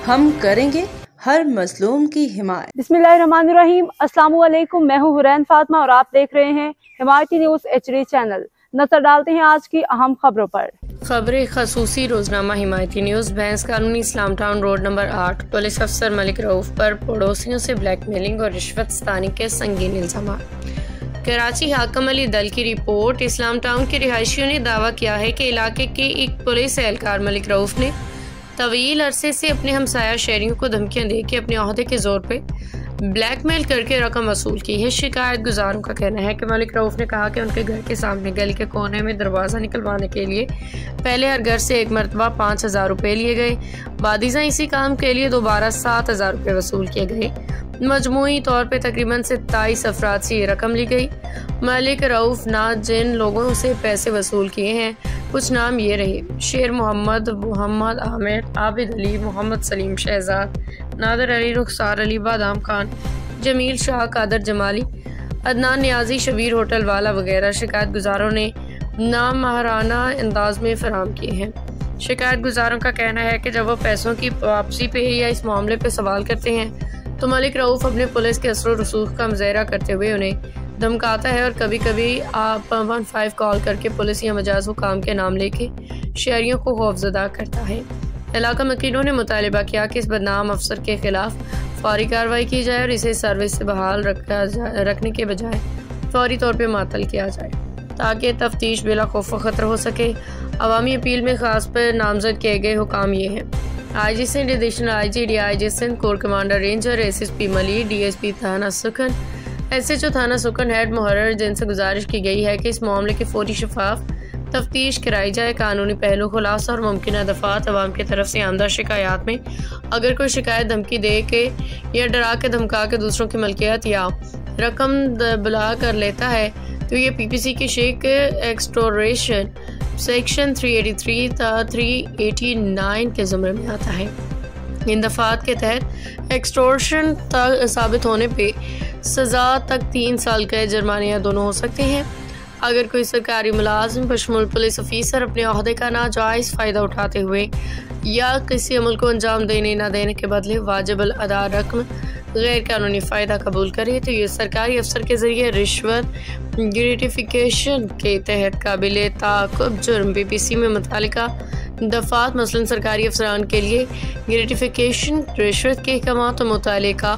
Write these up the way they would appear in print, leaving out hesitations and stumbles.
हम करेंगे हर मजलूम की हिमायत। बिस्मिल्लाहिर्रहमानिर्रहीम। अस्सलामु अलैकुम। मैं हूँ हुरैन फातिमा और आप देख रहे हैं हिमायती न्यूज़ HD चैनल। नजर डालते हैं आज की अहम खबरों पर। खबरें खसूसी रोजनामा हिमायती न्यूज़। भैंस कानूनी इस्लाम टाउन रोड नंबर 8 पुलिस अफसर मलिक रऊफ पर पड़ोसियों से ब्लैकमेलिंग और रिश्वत स्तानी के संगीन इल्जाम। कराची हाकम अली दल की रिपोर्ट। इस्लाम टाउन के रिहायशियों ने दावा किया है कि इलाके के एक पुलिस एहलकार मलिक रऊफ ने तवील अरसे से अपने हमसाया शहरियों को धमकियां दे के अपने ओहदे के जोर पे ब्लैकमेल करके रकम वसूल की है। शिकायत गुजारों का कहना है कि मलिक रऊफ ने कहा कि उनके घर के सामने गली के कोने में दरवाज़ा निकलवाने के लिए पहले हर घर से एक मरतबा 5,000 रुपये लिए गए। बादीज़ा इसी काम के लिए दोबारा 7,000 रुपये वसूल किए गए। मजमूई तौर पर तकरीबन 27 अफराद से ये रकम ली गई। मलिक रऊफ ने जिन लोगों से पैसे वसूल किए हैं कुछ नाम ये रहे: शेर मोहम्मद, मोहम्मद आमिर, आबिद अली, मोहम्मद सलीम शहजाद, नादर अली, रुखसार अली, बादाम खान, जमील शाह, कादर जमाली, अदनान नियाजी, शबीर होटल वाला वगैरह शिकायत गुजारों ने नाम महाराना अंदाज में फराम किए हैं। शिकायत गुजारों का कहना है कि जब वो पैसों की वापसी पे या इस मामले पे सवाल करते हैं तो मलिक रऊफ अपने पुलिस के असर रसूख का मुजाहरा करते हुए उन्हें धमकाता है और कभी कभी 115 कॉल करके पुलिस या मजाज हुकाम के नाम लेके शहरियों को खौफजदा करता है। इलाका वकीलों ने मुतालिबा किया कि इस बदनाम अफसर के खिलाफ फौरी कार्रवाई की जाए और इसे सर्विस से बहाल रखने के बजाय फौरी तौर पर मातल किया जाए ताकि तफ्तीश बिला खौफ ख़तर हो सके। अवामी अपील में खास पर नामजद किए गए हुकाम ये हैं: IG Sindh, additional IG, DIG Sindh, core commander ranger, SSP Malik, DSP थाना सुखन, SHO थाना सुखन, हेड मुहर्रर, जिनसे गुजारिश की गई है कि इस मामले की फौरी शफाफ तफ्तीश कराई जाए। कानूनी पहलू, खुलासा और मुमकिन दफात अवाम की तरफ से आमदा शिकायत में अगर कोई शिकायत धमकी दे के या डरा के धमका के दूसरों की मलकियत या रकम बुला कर लेता है तो ये PPC की शेख एक्सटोरेशन सेक्शन 383 था 389 के ज़ुमरे में आता है। इन दफात के तहत एक्सटोर्शन साबित होने पे सज़ा तक 3 साल कैद, जुर्माने या दोनों हो सकते हैं। अगर कोई सरकारी मुलाजिम बशमुल पुलिस ऑफिसर अपने ओहदे का नाजायज़ फ़ायदा उठाते हुए या किसी अमल को अंजाम देने न देने के बदले वाजिबल अदा रकम गैर कानूनी फ़ायदा कबूल करे तो ये सरकारी अफसर के ज़रिए रिश्वत ग्रेटिफिकेशन के तहत काबिल ताक़ुब जुर्म PPC में मुतालिका दफात मसलन सरकारी अफसरान के लिए ग्रेटिफिकेशन, रिश्वत के अहकामात और मुतालिका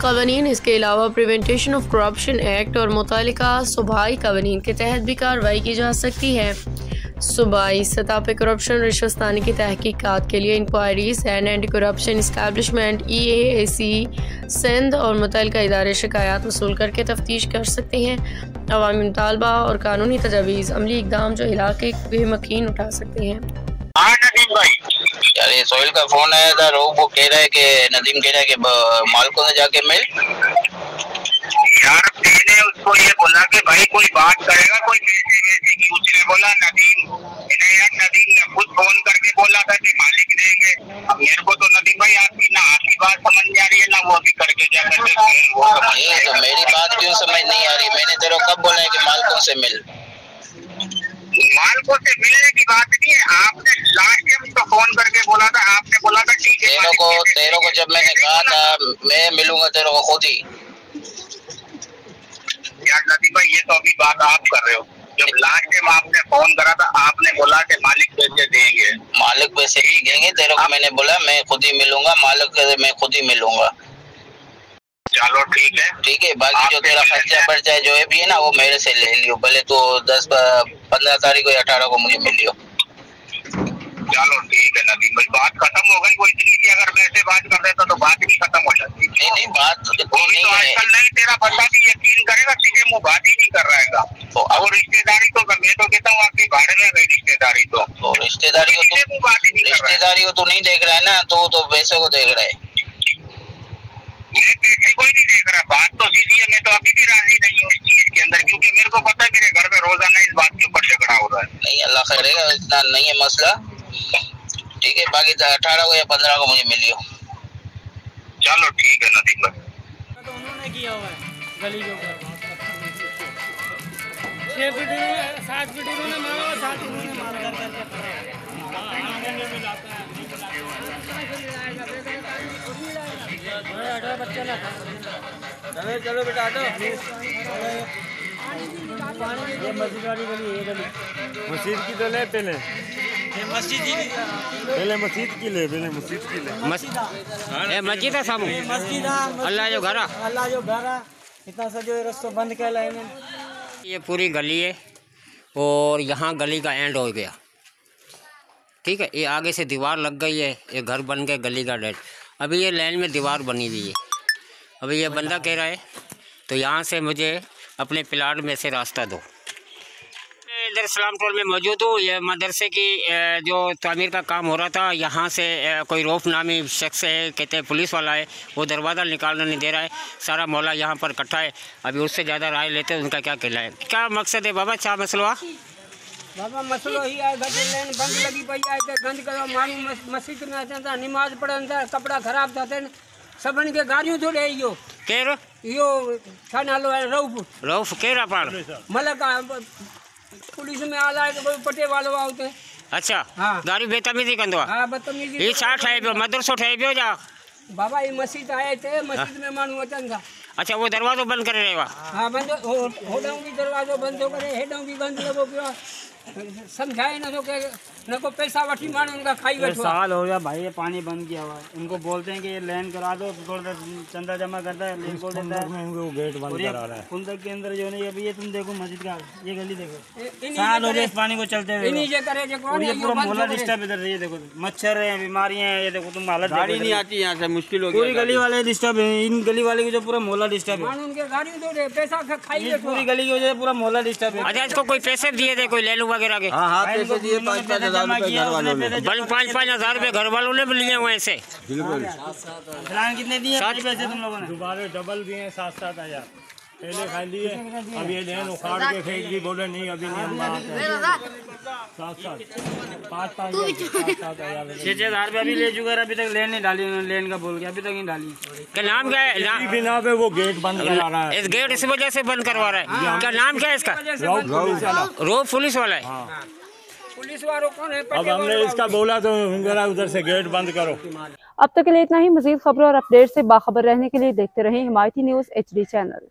कवानीन, इसके अलावा प्रिवेंटेशन ऑफ करप्शन एक्ट और मुतालिका सूबाई कवानीन के तहत भी कार्रवाई की जा सकती है। सूबाई सतह पर करप्शन रिश्वतस्तानी की तहकीकात के लिए inquiries and anti corruption establishment EAAC Sindh और मुतल्लिका इदारे शिकायत वसूल करके तफ्तीश कर सकते हैं। अवामी मुतालबा और कानूनी तजावीज़ अमली इकदाम जो इलाके के मकीन उठा सकते हैं। नदीम भाई, यार ये सोहेल का फोन आया था। वो कह रहा है कि नदीम कह रहा है कि मालिकों से जाके मिल। यार मैंने उसको ये बोला कि भाई कोई बात करेगा कोई पैसे वैसे की, उसने बोला नदीम, यार नदीम ने खुद फोन करके बोला था कि मालिक देंगे। अब मेरे को तो नदीम भाई आपकी ना आपकी बात समझ नहीं आ रही है ना वो अभी करके क्या कहते हैं वो तो मेरी बात क्यों समझ नहीं आ रही? मैंने तेरे को कब बोला है कि मालिकों से मिल? मालिकों से मिलने की बात नहीं है, आपने लास्ट टाइम उसको फोन करके बोला था, आपने बोला था ठीक है। तेरे को जब मैंने कहा था मैं मिलूंगा तेरे को खुद ही। यार नदीम भाई ये तो अभी बात आप कर रहे हो। जब लास्ट टाइम आपने फोन करा था आपने बोला कि मालिक पैसे देंगे। मालिक पैसे ही देंगे, तेरे को मैंने बोला मैं खुद ही मिलूंगा, मालिक मैं खुद ही मिलूंगा। चलो ठीक है। बाकी जो तेरा खर्चा पर्चा जो है भी है ना वो मेरे से ले लियो, भले तो 10-15 तारीख को या 18 को मुझे मिल लियो। चलो ठीक है नदीम भाई, बात खत्म हो गई। वो इतनी सी अगर वैसे बात कर रहे तो बात भी खत्म हो जाती। नहीं बात तो नहीं है। आजकल नहीं तेरा बंदा भी यकीन करेगा, सीधे मुँह बात ही नहीं कर रहेगा। तो अब रिश्तेदारी तो मैं तो कहता हूँ आपके बारे में गई रिश्तेदारी तो रिश्तेदारी को तो नहीं देख रहा है ना, तो पैसे को देख रहा है। मैं पैसे कोई नहीं देख रहा, बात तो सीधी है। मैं तो अभी भी राजी नहीं हूँ इस चीज के अंदर, क्योंकि मेरे को पता है मेरे घर में रोजाना इस बात के ऊपर झगड़ा हो रहा है। नहीं अल्लाह करेगा, इतना नहीं है मसला। ठीक है, बाकी 18 को या 15 को मुझे मिलियो। चलो ठीक है नदीम भाई। तो उन्होंने किया हुआ है गली के ऊपर 6 फीट 7 फीट उन्होंने मारा और 7 उन्होंने मारा। बैठो बच्चा ना चलो चलो बेटा हटो। ये मस्जिद वाली गली है गली। मस्जिद की तो ले पहले मस्जिद ही पहले मस्जिद की ले पहले मस्जिद की ले मस्जिद है सामू मस्जिद अल्लाह जो घर अल्लाह जो घर इतना सा जो रास्ता बंद कैला है ये पूरी गली है और यहाँ गली का एंड हो गया। ठीक है, ये आगे से दीवार लग गई है, ये घर बन गया गली का डेट। अभी ये लाइन में दीवार बनी हुई है। अभी ये बंदा कह रहा है तो यहाँ से मुझे अपने प्लाट में से रास्ता दो। इधर इस्लाम टोल में मौजूद हूँ। ये मदरसे की जो तामीर का काम हो रहा था, यहाँ से कोई रऊफ नामी शख्स है, कहते हैं पुलिस वाला है, वो दरवाज़ा निकालना नहीं दे रहा है। सारा मौला यहाँ पर इकट्ठा है। अभी उससे ज़्यादा राय लेते हैं उनका क्या कहना है, क्या मकसद है बाबा, क्या मसला? बाबा मसलो ही है लाइन बंद लगी पई है के गंद करो माण्हू मस्जिद में अचनि था नमाज पढ़नि था, कपड़ा ख़राब था थियनि, सभिनी खे गारियूं थो ॾे। इहो केरु? इहो छा नालो आहे? रऊफ़। रऊफ़ केरु आहे पाण? मलक आहे, पुलिस में आला आहे, कोई पटे वालो आहे हुते। अच्छा, हाँ गाड़ी बेतमीज़ी कंदो आहे? हाँ बदतमीज़ी। ये छा ठहे पियो, मदरसो ठहे पियो छा? बाबा ये मस्जिद आहे हिते, मस्जिद में माण्हू अचनि था। अच्छा, वो दरवाज़ो बंदि करे रहियो आहे? हाँ बंद, होॾां बि दरवाज़ो बंदि थो करे, हेॾां बि बंदि लॻो पियो आहे। समझाए न तो के न को पैसा वठी माण्हू उनका खाई बैठो। साल हो गया भाई, ये पानी बंद किया हुआ है। उनको बोलते हैं कि ये लैंड करा दो, थोड़ा चंदा जमा करता है, लेन को देता है, वो गेट बंद करा रहा है। कुंदक के अंदर जो है अभी ये तुम देखो मस्जिद का ये गली देखो, साल हो गए इस पानी को चलते हुए। इन्हीं जे करे जे कौन ये पूरा मोहल्ला डिस्टर्ब इधर से, ये देखो मच्छर है, बीमारियां हैं, ये देखो तुम हालत गाड़ी नहीं आती यहाँ से, मुश्किल हो गया। पूरी गली वाले डिस्टर्ब है, इन गली वाले की जो पूरा मोहल्ला डिस्टर्ब है। उनके गाड़ी तो दे पैसा खाई बैठो, पूरी गली की वजह से पूरा मोहल्ला डिस्टर्ब है। अच्छा, इसको कोई पैसे दिए थे, कोई लेलू वगैरह के? हाँ, पैसे दिए 5-5 हज़ार रुपए घर वालों ने। 5-5 हज़ार रुपए घर वालों ने भी लिए हुए ऐसे? बिल्कुल। कितने दिए पैसे तुम लोगों ने? दोबारा डबल भी हैं 7-7 हज़ार पहले खा लिए। अब ये लेन उखाड़ के फेंक दी, बोले नहीं अभी नहीं हम बात है। 7-7 5-5 7-7 हज़ार 6-6 हज़ार रुपये अभी ले चुका है, अभी तक लेन नहीं डाली उन्होंने, लेन का बोल के अभी तक नहीं डाली। क्या नाम क्या है? बिना पे वो गेट बंद करा रहा है। इस गेट इस वजह से बंद करवा रहा है। क्या नाम क्या है इसका? रऊफ़ पुलिस वाला है। पुलिस वालों कौन है? अब हमने इसका बोला तो उधर से गेट बंद करो। अब तक के लिए इतना ही। मजीद खबरों और अपडेट से बाखबर रहने के लिए देखते रहें हिमायती न्यूज़ HD चैनल।